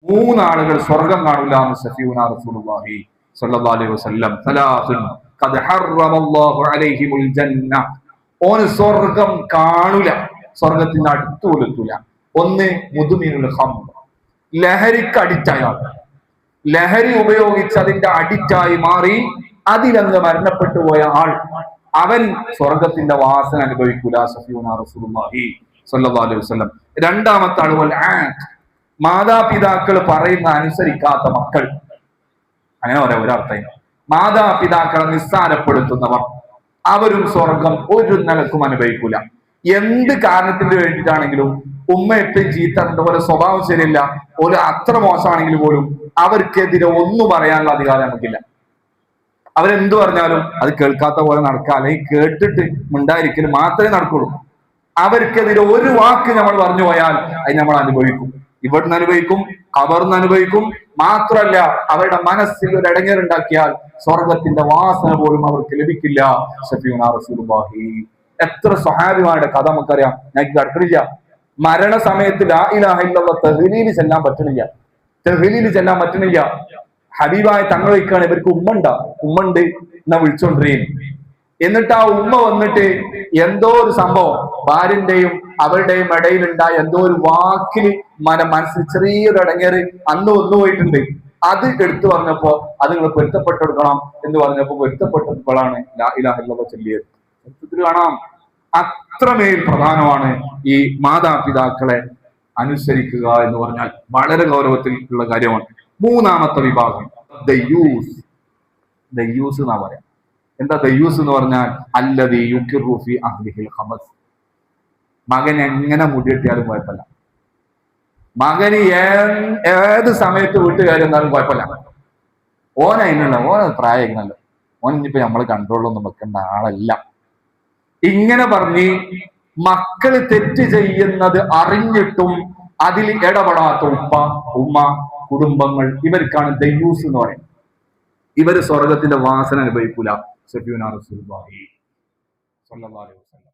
മൂന്നാളുകൾ സ്വർഗം കാണില്ല എന്ന് സഫീഉനാ റസൂലുള്ളാഹി സ്വല്ലല്ലാഹു അലൈഹി വസല്ലം. സലാസുൻ ഖദ് ഹറമല്ലാഹു അലൈഹിമുൽ ജന്ന. ഓന് സ്വർഗം കാണൂല, സ്വർഗത്തിന്റെ അടുത്ത് പോലെത്തൂല. ഒന്ന് മുദ്മിനുൽ ഖംർ, ലഹരിക്ക് അഡിക്റ്റായ ആൾ, ലഹരി ഉപയോഗിച്ച് അതിന്റെ അഡിക്റ്റായി മാറി അതിലങ്ങ് മരണപ്പെട്ടു പോയ ആൾ, അവൻ സ്വർഗത്തിന്റെ വാസന അനുഭവിക്കൂല. സഫീഉനാ റസൂലുള്ളാഹി സ്വല്ലല്ലാഹു അലൈഹി വസല്ലം. രണ്ടാമത്തെ ആൾ വൽ ആഖ്, മാതാപിതാക്കൾ പറയുന്ന അനുസരിക്കാത്ത മക്കൾ. അങ്ങനെ ഒരർത്ഥം, മാതാപിതാക്കളെ നിസ്സാരപ്പെടുത്തുന്നവർ, അവരും സ്വർഗം ഒരു നിലക്കും അനുഭവിക്കൂല. എന്ത് കാരണത്തിന് വേണ്ടിയിട്ടാണെങ്കിലും ഉമ്മ എപ്പോഴും ചീത്ത പോലെ സ്വഭാവം ശരിയല്ല, ഒരു അത്ര മോശമാണെങ്കിൽ പോലും അവർക്കെതിരെ ഒന്നും പറയാനുള്ള അധികാരം നമുക്കില്ല. അവരെന്തു പറഞ്ഞാലും അത് കേൾക്കാത്ത പോലെ നടക്കുക, അല്ലെങ്കിൽ കേട്ടിട്ട് മിണ്ടായിരിക്കലും മാത്രമേ നടക്കുള്ളൂ. അവർക്കെതിരെ ഒരു വാക്ക് നമ്മൾ പറഞ്ഞു പോയാൽ അത് നമ്മൾ അനുഭവിക്കും. ഇവിടുന്ന് അനുഭവിക്കും, ഖബറിന്ന് അനുഭവിക്കും. മാത്രല്ല അവരുടെ മനസ്സിൽ ഒരു ഇടങ്ങേറുണ്ടാക്കിയാൽ സ്വർഗത്തിന്റെ വാസന പോലും അവർക്ക് ലഭിക്കില്ല. സഫീഉനാ റസൂലുള്ളാഹി. എത്ര സ്വഹാബിമാരുടെ കഥ നമുക്കറിയാം. ഞങ്ങൾക്ക് കടക്കണില്ല. മരണസമയത്ത് ലാ ഇലാഹ ഇല്ലല്ലാഹ് തഹ്ലീൽ ചെല്ലാൻ പറ്റണില്ല, തഹ്ലീൽ ചെല്ലാൻ പറ്റണില്ല. ഹബീബായ തങ്ങൾ വയ്ക്കാണ്, ഇവർക്ക് ഉമ്മണ്ട് എന്നാ വിളിച്ചോണ്ടിരിക്കും. എന്നിട്ട് ആ ഉമ്മ വന്നിട്ട് എന്തോ ഒരു സംഭവം ഭാര്യന്റെയും അവരുടെയും ഇടയിലുണ്ടായ എന്തോ ഒരു വാക്കില് മനസ്സിൽ ചെറിയൊരു ഇടങ്ങേറ് അന്ന് വന്നുപോയിട്ടുണ്ട്. അത് എടുത്തു പറഞ്ഞപ്പോ അത് നിങ്ങൾ പൊരുത്തപ്പെട്ടെടുക്കണം എന്ന് പറഞ്ഞപ്പോ പൊരുത്തപ്പെട്ടപ്പോഴാണ് ലാ ഇലാഹ ഇല്ലല്ലാഹ് ചൊല്ലിയത്. കാണാം, അത്രമേൽ പ്രധാനമാണ് ഈ മാതാപിതാക്കളെ അനുസരിക്കുക എന്ന് പറഞ്ഞാൽ. വളരെ ഗൗരവത്തിൽ ഉള്ള കാര്യമാണ്. മൂന്നാമത്തെ വിഭാഗം ദയ്യൂസ് എന്നാ പറയാം. എന്താ ദയ്യൂസ് എന്ന് പറഞ്ഞാൽ? അല്ലദീ യുഖിറു ഫീ അഹ്ലിഹിൽ ഖബസ്. മകൻ എങ്ങനെ മുടിയെട്ടിയാലും കുഴപ്പമില്ല, മകന് ഏത് സമയത്ത് വീട്ടുകാർ എന്നാലും കുഴപ്പമില്ല, ഓന പ്രായങ്ങളല്ലോ, ഓൻ ഇനിയിപ്പോ നമ്മൾ കൺട്രോളൊന്നും വെക്കേണ്ട ആളല്ല. ഇങ്ങനെ പറഞ്ഞ് മക്കള് തെറ്റ് ചെയ്യുന്നത് അറിഞ്ഞിട്ടും അതിൽ ഇടപെടാത്ത ഉമ്മ, കുടുംബങ്ങൾ, ഇവർക്കാണ് ദയ്യൂസ് എന്ന് പറയുന്നത്. ഇവര് സ്വർഗത്തിന്റെ വാസന അനുഭവിക്കൂല. സഫീഉനാ റസൂലുള്ളാഹി സ്വല്ലല്ലാഹു അലൈഹി വസല്ലം.